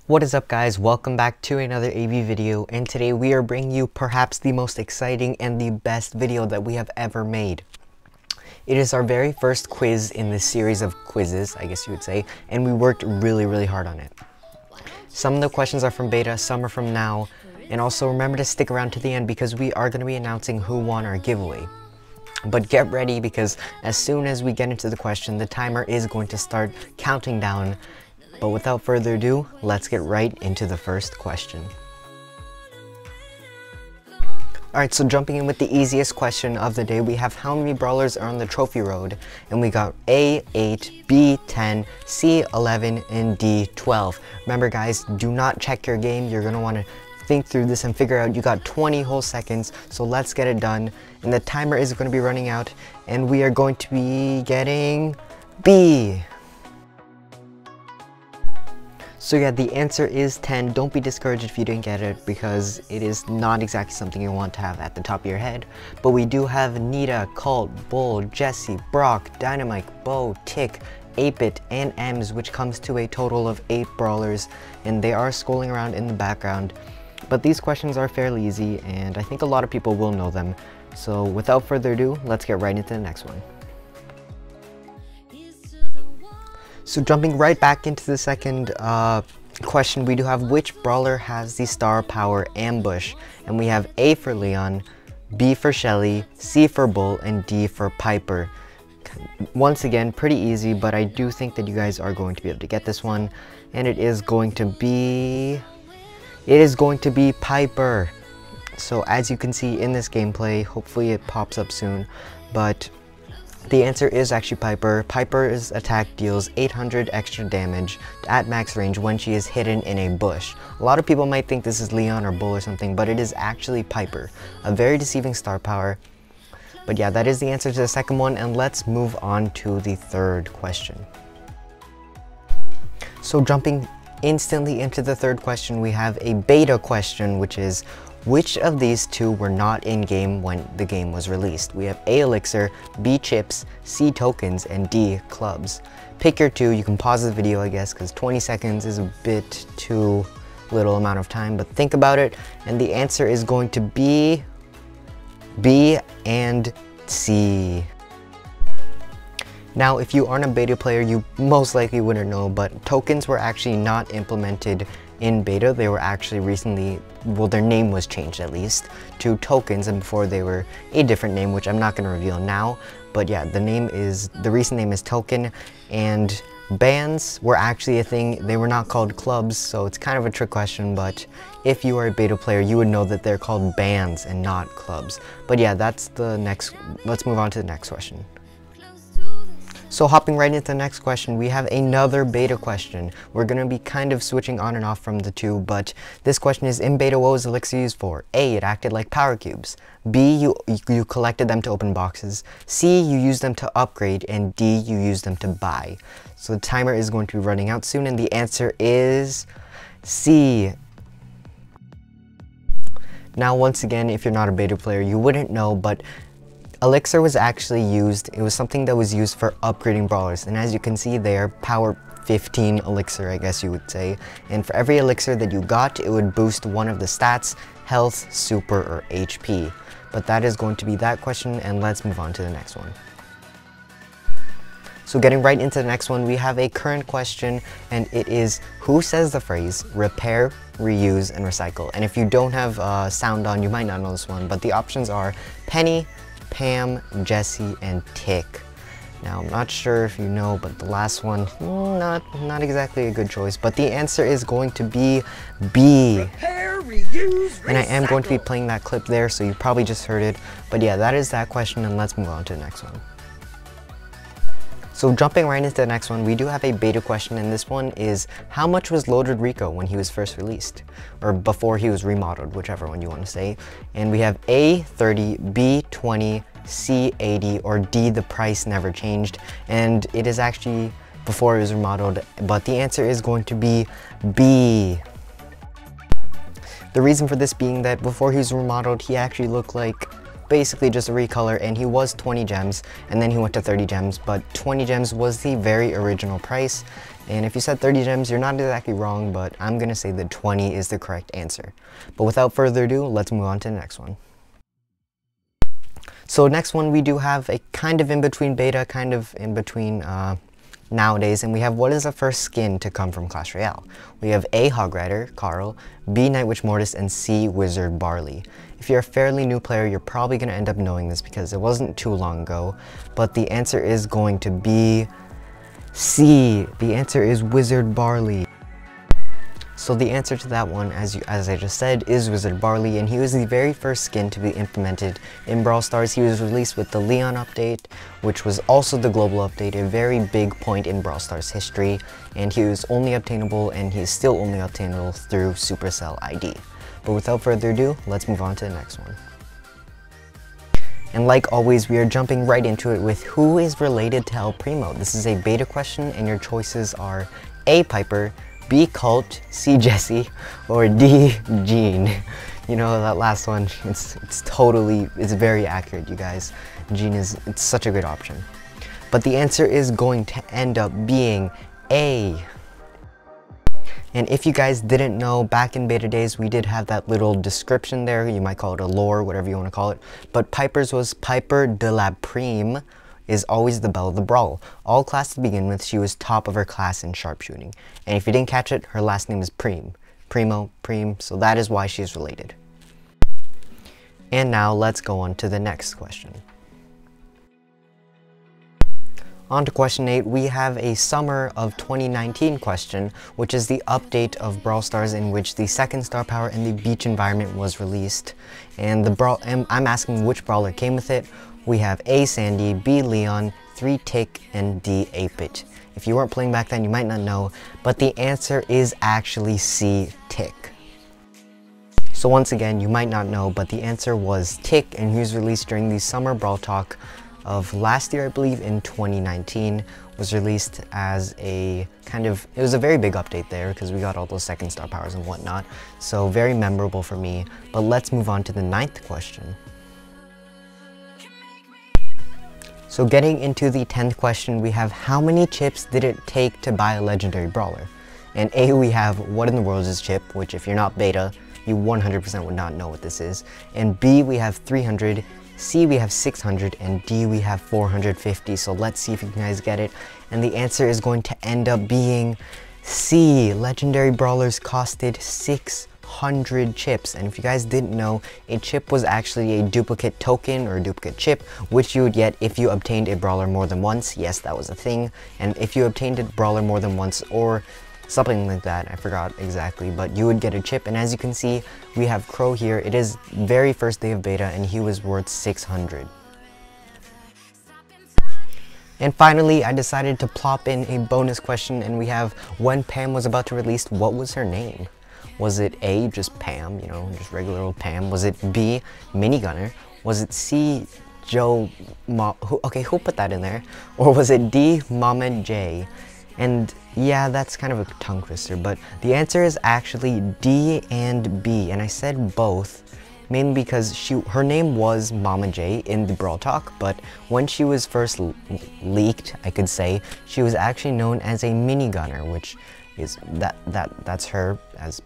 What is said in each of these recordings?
What is up, guys? Welcome back to another AB video, and today we are bringing you perhaps the most exciting and the best video that we have ever made. It is our very first quiz in this series of quizzes, I guess you would say, and we worked really hard on it. Some of the questions are from beta, some are from now, and also remember to stick around to the end because we are going to be announcing who won our giveaway. But get ready, because as soon as we get into the question, the timer is going to start counting down. But without further ado, let's get right into the first question. Alright, so jumping in with the easiest question of the day, we have how many brawlers are on the trophy road? And we got A, 8, B, 10, C, 11, and D, 12. Remember, guys, do not check your game. You're going to want to think through this and figure out. You got 20 whole seconds, so let's get it done. And the timer is going to be running out, and we are going to be getting B. So yeah, the answer is 10. Don't be discouraged if you didn't get it, because it is not exactly something you want to have at the top of your head. But we do have Nita, Colt, Bull, Jesse, Brock, Dynamite, Bo, Tick, 8-Bit, and Ems, which comes to a total of 8 brawlers, and they are scrolling around in the background. But these questions are fairly easy, and I think a lot of people will know them. So without further ado, let's get right into the next one. So jumping right back into the second question, we do have which brawler has the star power ambush? And we have A for Leon, B for Shelly, C for Bull, and D for Piper. Once again, pretty easy, but I do think that you guys are going to be able to get this one. And it is going to be Piper. So as you can see in this gameplay, hopefully it pops up soon, but the answer is actually Piper. Piper's attack deals 800 extra damage at max range when she is hidden in a bush. A lot of people might think this is Leon or Bull or something, but it is actually Piper. A very deceiving star power. But yeah, that is the answer to the second one, and let's move on to the third question. So jumping instantly into the third question, we have a beta question, which is, which of these two were not in game when the game was released? We have A, ELIXR, B, chips, C, tokens, and D, clubs. Pick your two. You can pause the video, I guess, because 20 seconds is a bit too little amount of time, but think about it, and the answer is going to be B and C. Now, if you aren't a beta player, you most likely wouldn't know, but tokens were actually not implemented in beta. They were actually recently, well, their name was changed at least to tokens, and before they were a different name, which I'm not going to reveal now. But yeah, the recent name is token, and bans were actually a thing. They were not called clubs, so it's kind of a trick question, but if you are a beta player, you would know that they're called bans and not clubs. But yeah, that's the next. Let's move on to the next question. So hopping right into the next question, we have another beta question. We're going to be kind of switching on and off from the two, but this question is, in beta, what was ELIXR used for? A, it acted like power cubes. B, you collected them to open boxes. C, you used them to upgrade. And D, you used them to buy. So the timer is going to be running out soon, and the answer is C. Now, once again, if you're not a beta player, you wouldn't know, but ELIXR was actually used, it was something that was used for upgrading brawlers, and as you can see there, power 15 ELIXR, I guess you would say, and for every ELIXR that you got, it would boost one of the stats, health, super, or HP. But that is going to be that question, and let's move on to the next one. So getting right into the next one, we have a current question, and it is, who says the phrase repair, reuse, and recycle? And if you don't have sound on, you might not know this one, but the options are Penny, Pam, Jesse, and Tick. Now, I'm not sure if you know, but the last one, not exactly a good choice, but the answer is going to be B. Repair, reuse, recycle. And I am going to be playing that clip there, so you probably just heard it. But yeah, that is that question, and let's move on to the next one. So jumping right into the next one, we do have a beta question, and this one is, how much was Loaded Rico when he was first released? Or before he was remodeled, whichever one you want to say. And we have A, 30, B, 20, C, 80, or D, the price never changed. And it is actually before it was remodeled, but the answer is going to be B. The reason for this being that before he was remodeled, he actually looked like basically just a recolor, and he was 20 gems, and then he went to 30 gems, but 20 gems was the very original price. And if you said 30 gems, you're not exactly wrong, but I'm gonna say that 20 is the correct answer. But without further ado, let's move on to the next one. So next one, we do have a kind of in between beta, kind of in between nowadays, and we have what is the first skin to come from Clash Royale. We have A, Hog Rider Carl, B, Night Witch Mortis, and C, Wizard Barley. If you're a fairly new player, you're probably going to end up knowing this because it wasn't too long ago, but the answer is going to be C. The answer is Wizard Barley. So the answer to that one, as I just said, is Wizard Barley, and he was the very first skin to be implemented in Brawl Stars. He was released with the Leon update, which was also the global update, a very big point in Brawl Stars history, and he was only obtainable, and he is still only obtainable through Supercell ID. But without further ado, let's move on to the next one. And like always, we are jumping right into it with who is related to El Primo. This is a beta question, and your choices are A, Piper, B, Colt, C, Jesse, or D, Gene. You know, that last one, it's very accurate, you guys. Gene it's such a good option. But the answer is going to end up being A. And if you guys didn't know, back in beta days, we did have that little description there. You might call it a lore, whatever you want to call it. But Piper's was Piper de la Prime, is always the belle of the Brawl. All class to begin with, she was top of her class in sharpshooting. And if you didn't catch it, her last name is Prime. Primo, Prime, so that is why she is related. And now let's go on to the next question. On to question 8, we have a summer of 2019 question, which is the update of Brawl Stars in which the second star power and the beach environment was released. And I'm asking which brawler came with it. We have A, Sandy, B, Leon, 3, Tick, and D, 8-Bit. If you weren't playing back then, you might not know, but the answer is actually C, Tick. So once again, you might not know, but the answer was Tick, and he was released during the Summer Brawl Talk of last year, I believe, in 2019. Was released as a it was a very big update there because we got all those second star powers and whatnot. So very memorable for me, but let's move on to the 9th question. So getting into the 10th question, we have how many chips did it take to buy a legendary brawler? And A, we have what in the world is chip, which if you're not beta, you 100% would not know what this is. And B, we have 300, C, we have 600, and D, we have 450. So let's see if you guys get it. And the answer is going to end up being C. Legendary brawlers costed 600 chips, and if you guys didn't know, a chip was actually a duplicate token or a duplicate chip, which you would get if you obtained a brawler more than once. Yes, that was a thing. And if you obtained a brawler more than once or something like that, I forgot exactly, but you would get a chip. And as you can see, we have Crow here. It is very first day of beta, and he was worth 600. And finally, I decided to plop in a bonus question, and we have when Pam was about to release, what was her name? Was it A, just Pam, you know, just regular old Pam? Was it B, Minigunner? Was it C, Joe, who put that in there? Or was it D, Mama J? And yeah, that's kind of a tongue twister, but the answer is actually D and B, and I said both mainly because her name was Mama J in the Brawl Talk, but when she was first leaked, I could say, she was actually known as a Minigunner, which is that's her as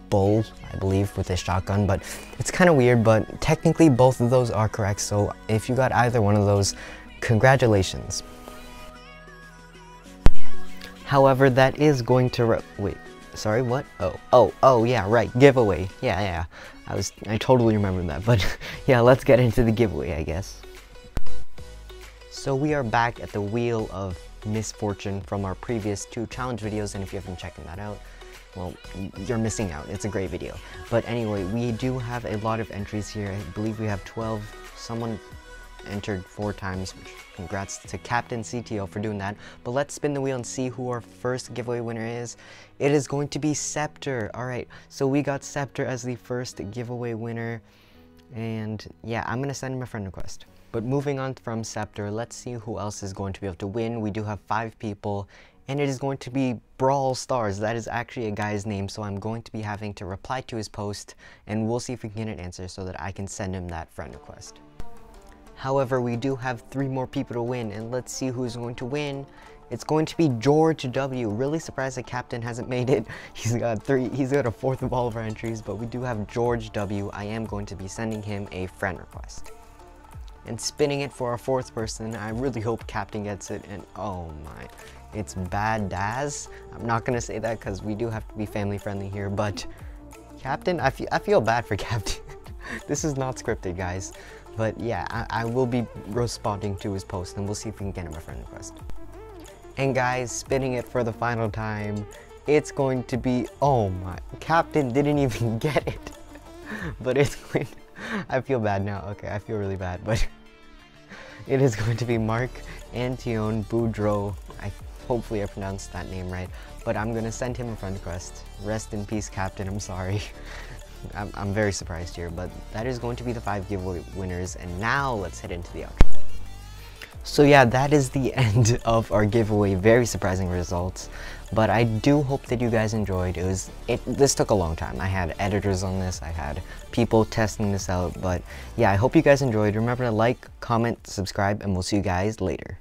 Bull, I believe, with a shotgun. But it's kind of weird, but technically both of those are correct, so if you got either one of those, congratulations. However, that is going to wait, sorry, what? Oh yeah, right, giveaway. Yeah, I totally remember that, but yeah, let's get into the giveaway, I guess. So we are back at the Wheel of Misfortune from our previous 2 challenge videos, and if you haven't checked that out, well, you're missing out. It's a great video. But anyway, we do have a lot of entries here. I believe we have 12. Someone entered 4 times, which congrats to Captain CTO for doing that. But let's spin the wheel and see who our first giveaway winner is. It is going to be Scepter. Alright, so we got Scepter as the first giveaway winner. And yeah, I'm going to send him a friend request. But moving on from Scepter, let's see who else is going to be able to win. We do have 5 people. And it is going to be Brawl Stars. That is actually a guy's name, so I'm going to be having to reply to his post, and we'll see if we can get an answer so that I can send him that friend request. However, we do have 3 more people to win, and let's see who's going to win. It's going to be George W. Really surprised the captain hasn't made it. He's got a 4th of all of our entries, but we do have George W. I am going to be sending him a friend request. And spinning it for our 4th person. I really hope captain gets it, and oh my, it's Bad Daz. I'm not gonna say that because we do have to be family friendly here, but captain, I feel bad for captain. This is not scripted, guys. But yeah, I will be responding to his post, and we'll see if we can get him a friend request. And guys, spinning it for the final time, it's going to be, oh my, captain didn't even get it. But it's going, I feel bad now. Okay, I feel really bad, but it is going to be Mark Antion Boudreau. Hopefully I pronounced that name right, but I'm gonna send him a friend request. Rest in peace, captain, I'm sorry. I'm very surprised here, but that is going to be the 5 giveaway winners, and now let's head into the outro. So yeah, that is the end of our giveaway. Very surprising results, but I do hope that you guys enjoyed. This took a long time. I had editors on this, I had people testing this out, but yeah, I hope you guys enjoyed. Remember to like, comment, subscribe, and we'll see you guys later.